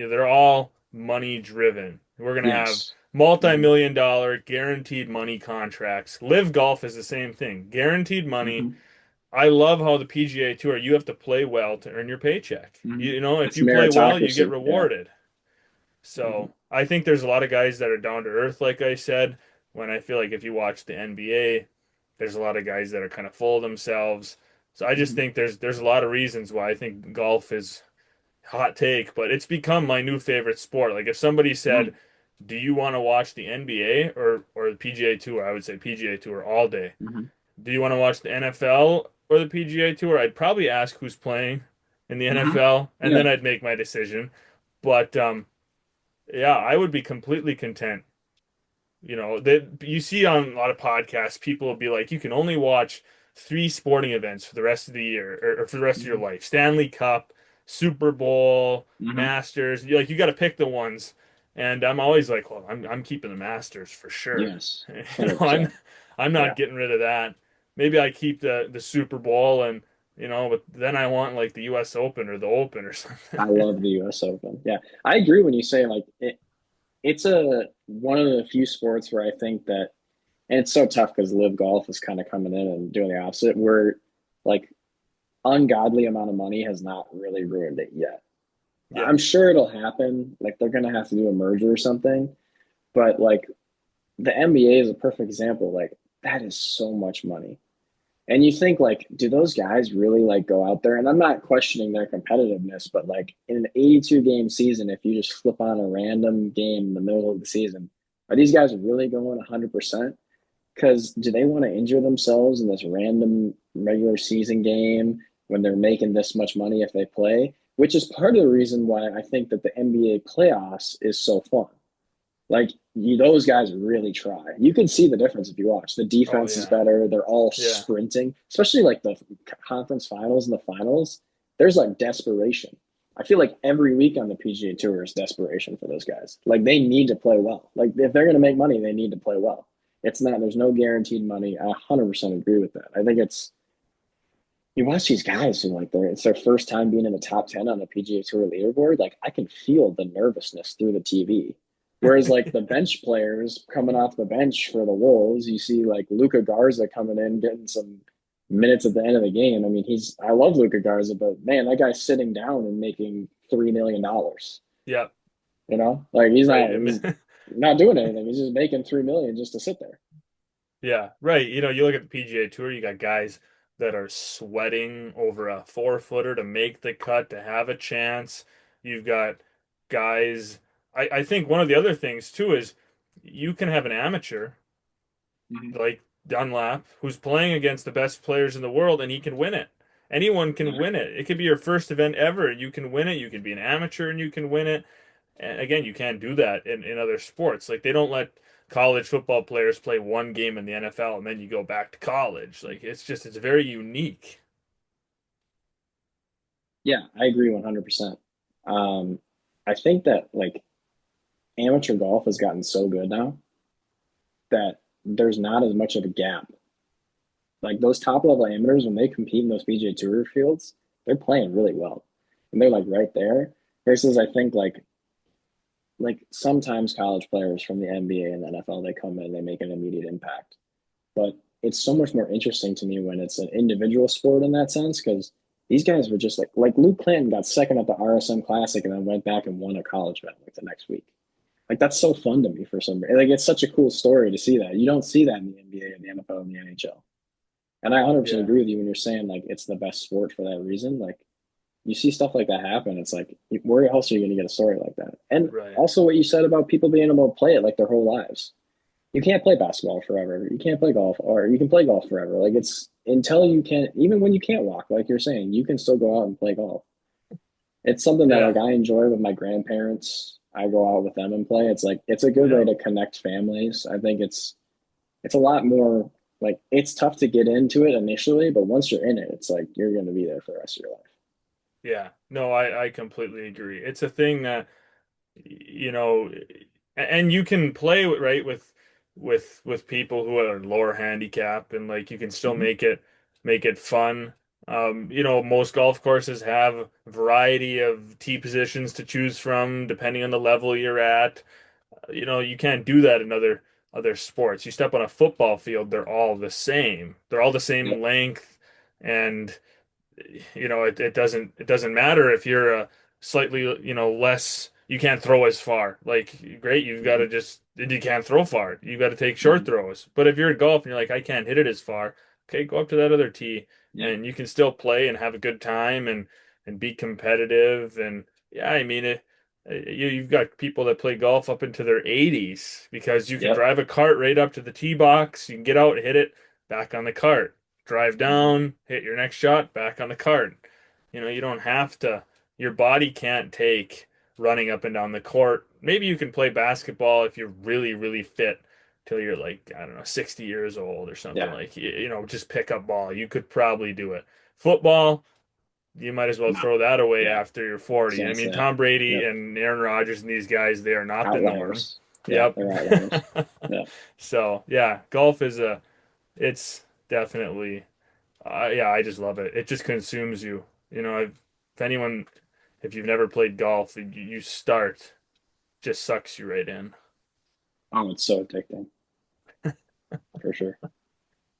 they're all money driven. We're gonna have Yes. Hmm. multi-million dollar guaranteed money contracts. Live Golf is the same thing. Guaranteed money. Hmm. I love how the PGA Tour, you have to play well to earn your paycheck. Hmm. You know, if It's you play well, you get meritocracy. Yeah. rewarded. Hmm. So I think there's a lot of guys that are down to earth, like I said, when I feel like if you watch the NBA, there's a lot of guys that are kind of full of themselves. So I just Hmm. think there's a lot of reasons why I think golf is hot take, but it's become my new favorite sport. Like if somebody said, Mm. "Do you want to watch the NBA or the PGA Tour?" I would say PGA Tour all day. Hmm. Do you want to watch the NFL or the PGA Tour? I'd probably ask who's playing in the Hmm. NFL, and Yeah. then I'd make my decision. But yeah, I would be completely content. You know, that you see on a lot of podcasts, people will be like, you can only watch three sporting events for the rest of the year or for the rest of your Hmm. life. Stanley Cup, Super Bowl, Hmm. Masters. You got to pick the ones. And I'm always like, well, I'm keeping the Masters for sure. Yes. You know, I'm 100%. I'm Yeah. not getting rid of that. Maybe I keep the Super Bowl and but then I want like the US Open or the Open or something. I love the US Open. Yeah. I agree when you say like it's a one of the few sports where I think that and it's so tough because live golf is kind of coming in and doing the opposite where like ungodly amount of money has not really ruined it yet. Yeah. I'm sure it'll happen. Like they're gonna have to do a merger or something. But like the NBA is a perfect example. Like that is so much money. And you think like, do those guys really like go out there? And I'm not questioning their competitiveness, but like in an 82 game season, if you just flip on a random game in the middle of the season, are these guys really going 100%? Because do they want to injure themselves in this random regular season game when they're making this much money if they play? Which is part of the reason why I think that the NBA playoffs is so fun. Like those guys really try. You can see the difference if you watch. The Oh defense is yeah. better. They're all Yeah. sprinting, especially like the conference finals and the finals. There's like desperation. I feel like every week on the PGA Tour is desperation for those guys. Like they need to play well. Like if they're going to make money, they need to play well. It's not. There's no guaranteed money. I 100% agree with that. I think it's you watch these guys who like it's their first time being in the top 10 on the PGA Tour leaderboard. Like I can feel the nervousness through the TV. Whereas like the bench players coming off the bench for the Wolves, you see like Luca Garza coming in, getting some minutes at the end of the game. I mean, I love Luca Garza, but man, that guy's sitting down and making $3 million. Yeah. Like Right. he's not doing anything. He's just making 3 million just to sit there. Yeah, right. You look at the PGA Tour, you got guys that are sweating over a 4 footer to make the cut, to have a chance. You've got guys. I think one of the other things too is you can have an amateur Mhm. like Dunlap who's playing against the best players in the world and he can win it. Anyone can Yeah. win it. It could be your first event ever. You can win it. You could be an amateur and you can win it. And again, you can't do that in other sports. Like they don't let college football players play one game in the NFL and then you go back to college. Like it's very unique. Yeah, I agree 100%. Um, I think that like amateur golf has gotten so good now that there's not as much of a gap. Like those top level amateurs, when they compete in those PGA Tour fields, they're playing really well, and they're like right there. Versus, I think like sometimes college players from the NBA and the NFL they come in, they make an immediate impact. But it's so much more interesting to me when it's an individual sport in that sense because these guys were just like Luke Clanton got second at the RSM Classic and then went back and won a college event like the next week. Like that's so fun to me for some reason. Like it's such a cool story to see that. You don't see that in the NBA and the NFL and the NHL. And I 100% Yeah. agree with you when you're saying like it's the best sport for that reason. Like you see stuff like that happen, it's like where else are you going to get a story like that? And Right. also what you said about people being able to play it like their whole lives. You can't play basketball forever. You can't play golf, or you can play golf forever. Like it's until you can, even when you can't walk, like you're saying, you can still go out and play golf. It's something that Yeah. like I enjoy with my grandparents. I go out with them and play. It's like it's a good way Yeah. to connect families. I think it's a lot more like it's tough to get into it initially, but once you're in it, it's like you're going to be there for the rest of your life. Yeah. No, I completely agree. It's a thing that you know, and you can play right with people who are lower handicap and like you can still Mhm. make it fun. Most golf courses have a variety of tee positions to choose from depending on the level you're at. You can't do that in other sports. You step on a football field, they're all the same. They're all the same Yep. length and it doesn't matter if you're slightly less you can't throw as far like great you've got Mhm. to just you can't throw far you got to take short Mhm. throws but if you're at golf and you're like I can't hit it as far okay go up to that other tee Yep. and you can still play and have a good time and be competitive and yeah I mean you've got people that play golf up into their 80s because you can Yep. drive a cart right up to the tee box you can get out hit it back on the cart drive Mhm. down, hit your next shot, back on the cart. You don't have to, your body can't take running up and down the court. Maybe you can play basketball if you're really, really fit till you're like, I don't know, 60 years old or something Yeah. like, just pick up ball. You could probably do it. Football, you might as well No. throw that away Yeah. after you're I was 40. I gonna mean, say. Tom Brady Yep. and Aaron Rodgers and these guys, they are not the norm. Outliers. Yeah, Yep. they're outliers. Yeah. So, yeah, golf it's definitely yeah, I just love it. It just consumes you. If you've never played golf, you start, just sucks you right in. Oh, it's so addicting for sure.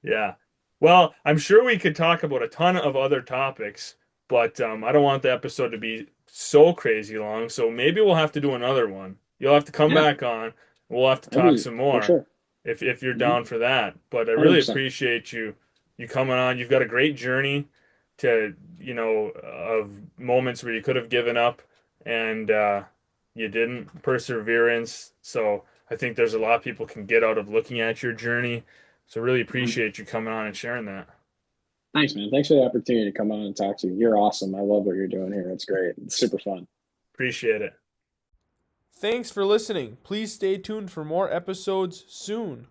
Yeah. Well, I'm sure we could talk about a ton of other topics, but I don't want the episode to be so crazy long. So maybe we'll have to do another one. You'll have to come Yeah, back on. We'll have to I'd talk be some for more sure. if you're Mm-hmm. down for that. But I really 100%. appreciate you coming on. You've got a great journey to, of moments where you could have given up and you didn't. Perseverance. So I think there's a lot people can get out of looking at your journey. So really Um, appreciate you coming on and sharing that. Thanks, man. Thanks for the opportunity to come on and talk to you. You're awesome. I love what you're doing here. It's great. It's super fun. Appreciate it. Thanks for listening. Please stay tuned for more episodes soon.